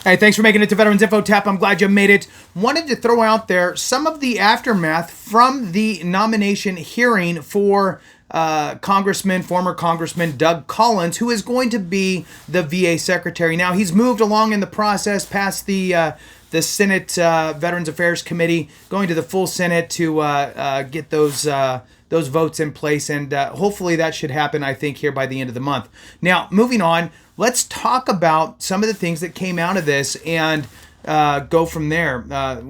Hey, thanks for making it to Veterans Info Tap. I'm glad you made it. Wanted to throw out there some of the aftermath from the nomination hearing for former Congressman Doug Collins, who is going to be the VA Secretary. Now, he's moved along in the process past the Senate Veterans Affairs Committee, going to the full Senate to get those votes in place, and hopefully that should happen, I think, here by the end of the month. Now, moving on, let's talk about some of the things that came out of this and go from there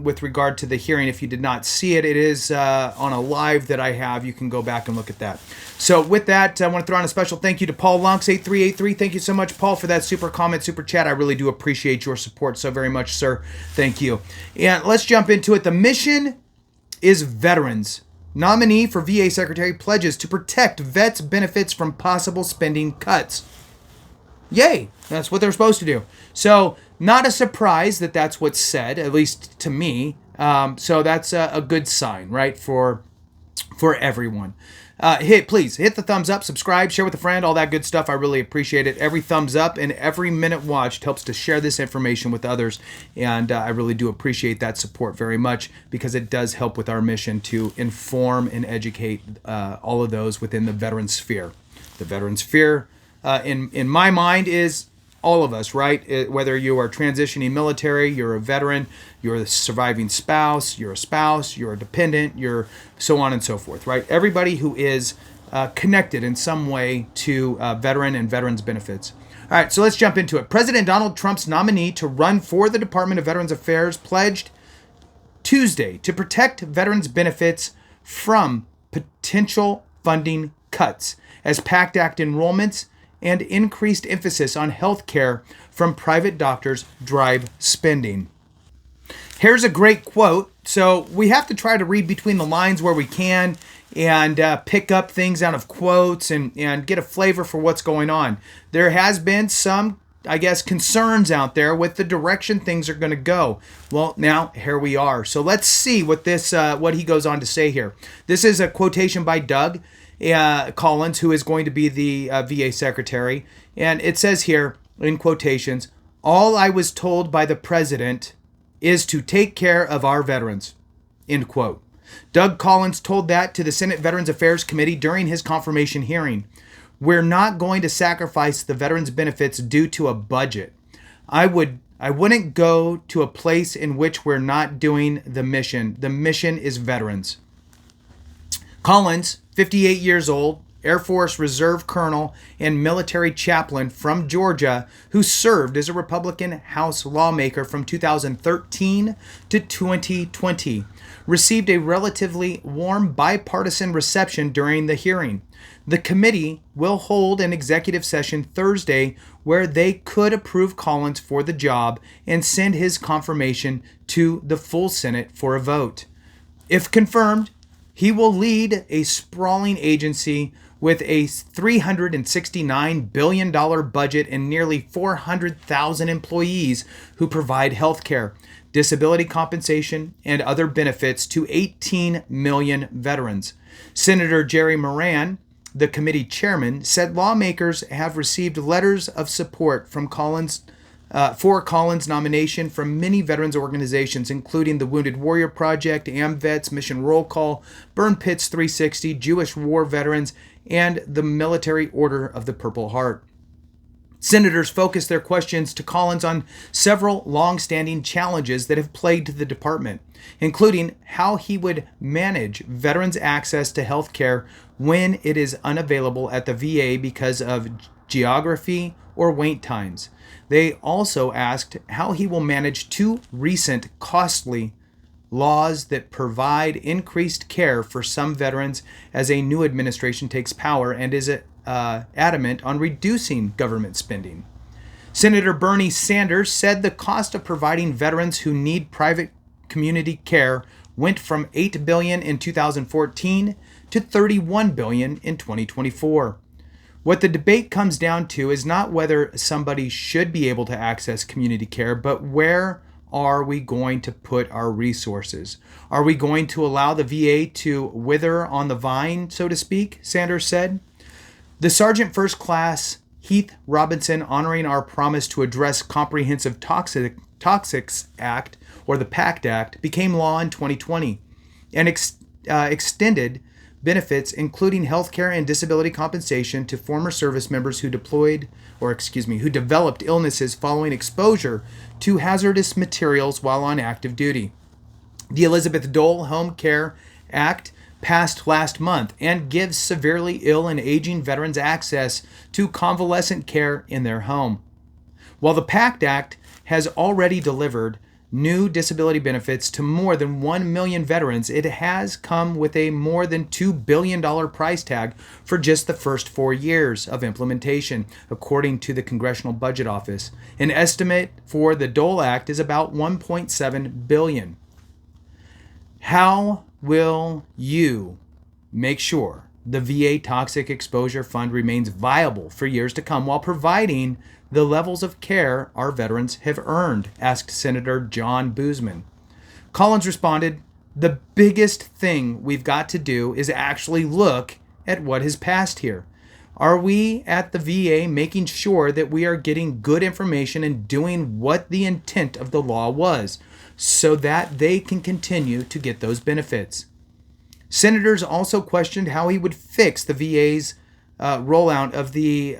with regard to the hearing. If you did not see it, it is on a live that I have. You can go back and look at that. So with that, I want to throw on a special thank you to Paul Lunks, 8383. Thank you so much, Paul, for that super comment, super chat. I really do appreciate your support so very much, sir. Thank you. And let's jump into it. The mission is veterans. Nominee for VA Secretary pledges to protect vets' benefits from possible spending cuts. Yay! That's what they're supposed to do. So, not a surprise that that's what's said, at least to me. So that's a good sign, right, for everyone. Please hit the thumbs up, subscribe, share with a friend, all that good stuff. I really appreciate it. Every thumbs up and every minute watched helps to share this information with others, and I really do appreciate that support very much, because it does help with our mission to inform and educate all of those within the veteran sphere. The veteran sphere, in my mind, is all of us, right? Whether you are transitioning military, you're a veteran, you're a surviving spouse, you're a dependent, you're so on and so forth, right? Everybody who is connected in some way to veteran and veterans benefits. All right, so let's jump into it. President Donald Trump's nominee to run for the Department of Veterans Affairs pledged Tuesday to protect veterans benefits from potential funding cuts as PACT Act enrollments and increased emphasis on health care from private doctors drive spending. Here's a great quote. So we have to try to read between the lines where we can and pick up things out of quotes and get a flavor for what's going on. There has been some, I guess, concerns out there with the direction things are going to go. Well, now here we are. So let's see what he goes on to say here. This is a quotation by Doug Collins, who is going to be the VA Secretary. And it says here, in quotations, "All I was told by the President is to take care of our veterans," end quote. Doug Collins told that to the Senate Veterans Affairs Committee during his confirmation hearing. "We're not going to sacrifice the veterans' benefits due to a budget. I wouldn't go to a place in which we're not doing the mission. The mission is veterans." Collins, 58 years old, Air Force Reserve Colonel and military chaplain from Georgia, who served as a Republican House lawmaker from 2013 to 2020, received a relatively warm bipartisan reception during the hearing. The committee will hold an executive session Thursday where they could approve Collins for the job and send his confirmation to the full Senate for a vote. If confirmed, he will lead a sprawling agency with a $369 billion budget and nearly 400,000 employees who provide health care, disability compensation, and other benefits to 18 million veterans. Senator Jerry Moran, the committee chairman, said lawmakers have received letters of support from for Collins' nomination from many veterans organizations, including the Wounded Warrior Project, AMVETS, Mission Roll Call, Burn Pits 360, Jewish War Veterans, and the Military Order of the Purple Heart. Senators focused their questions to Collins on several long-standing challenges that have plagued the department, including how he would manage veterans' access to health care when it is unavailable at the VA because of geography or wait times. They also asked how he will manage two recent costly laws that provide increased care for some veterans as a new administration takes power and is adamant on reducing government spending. Senator Bernie Sanders said the cost of providing veterans who need private community care went from $8 billion in 2014 to $31 billion in 2024. What the debate comes down to is not whether somebody should be able to access community care, but where are we going to put our resources? Are we going to allow the VA to wither on the vine, so to speak? Sanders said. The Sergeant First Class Heath Robinson, honoring our promise to address Comprehensive Toxics Act, or the PACT Act, became law in 2020 and extended benefits, including health care and disability compensation, to former service members who who developed illnesses following exposure to hazardous materials while on active duty. The Elizabeth Dole Home Care Act passed last month and gives severely ill and aging veterans access to convalescent care in their home. While the PACT Act has already delivered new disability benefits to more than 1 million veterans, it has come with a more than $2 billion price tag for just the first 4 years of implementation, according to the Congressional Budget Office. An estimate for the Dole Act is about $1.7 billion. How will you make sure the VA Toxic Exposure Fund remains viable for years to come while providing the levels of care our veterans have earned? Asked Senator John Boozman. Collins responded, "The biggest thing we've got to do is actually look at what has passed here. Are we at the VA making sure that we are getting good information and doing what the intent of the law was, so that they can continue to get those benefits?" Senators also questioned how he would fix the VA's rollout of the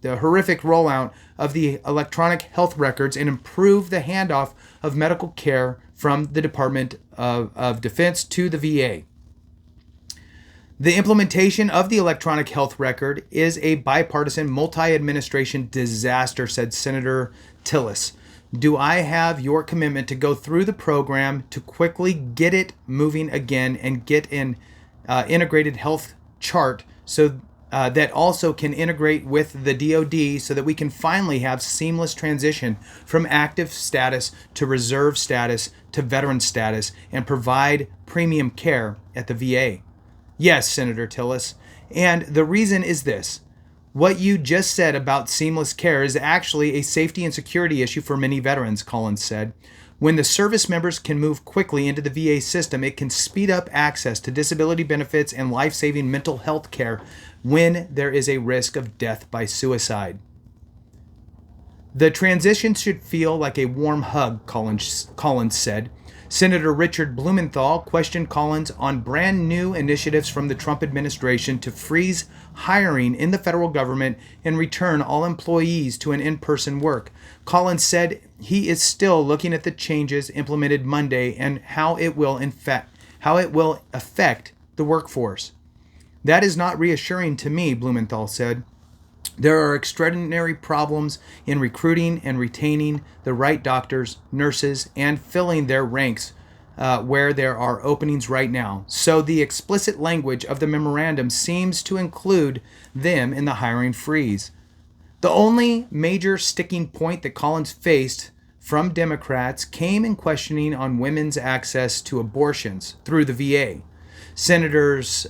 horrific rollout of the electronic health records and improve the handoff of medical care from the Department of Defense to the VA. The implementation of the electronic health record is a bipartisan, multi-administration disaster, said Senator Tillis. Do I have your commitment to go through the program to quickly get it moving again and get an integrated health chart so that also can integrate with the DoD so that we can finally have seamless transition from active status to reserve status to veteran status and provide premium care at the VA? Yes, Senator Tillis. And the reason is this. What you just said about seamless care is actually a safety and security issue for many veterans, Collins said. When the service members can move quickly into the VA system, it can speed up access to disability benefits and life-saving mental health care when there is a risk of death by suicide. The transition should feel like a warm hug, Collins said. Senator Richard Blumenthal questioned Collins on brand new initiatives from the Trump administration to freeze hiring in the federal government and return all employees to an in-person work. Collins said he is still looking at the changes implemented Monday and how it will affect the workforce. That is not reassuring to me, Blumenthal said. There are extraordinary problems in recruiting and retaining the right doctors, nurses, and filling their ranks where there are openings right now. So the explicit language of the memorandum seems to include them in the hiring freeze. The only major sticking point that Collins faced from Democrats came in questioning on women's access to abortions through the VA. Senators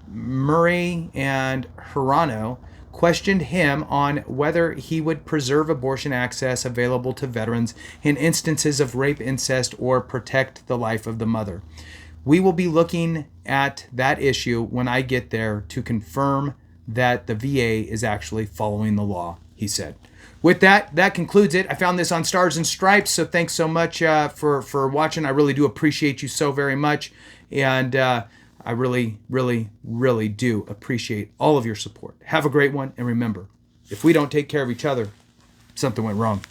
Murray and Hirano questioned him on whether he would preserve abortion access available to veterans in instances of rape, incest, or protect the life of the mother. We will be looking at that issue when I get there to confirm that the VA is actually following the law, he said. With that concludes it. I found this on Stars and Stripes, so thanks so much for watching. I really do appreciate you so very much, and I really, really, really do appreciate all of your support. Have a great one, and remember, if we don't take care of each other, something went wrong.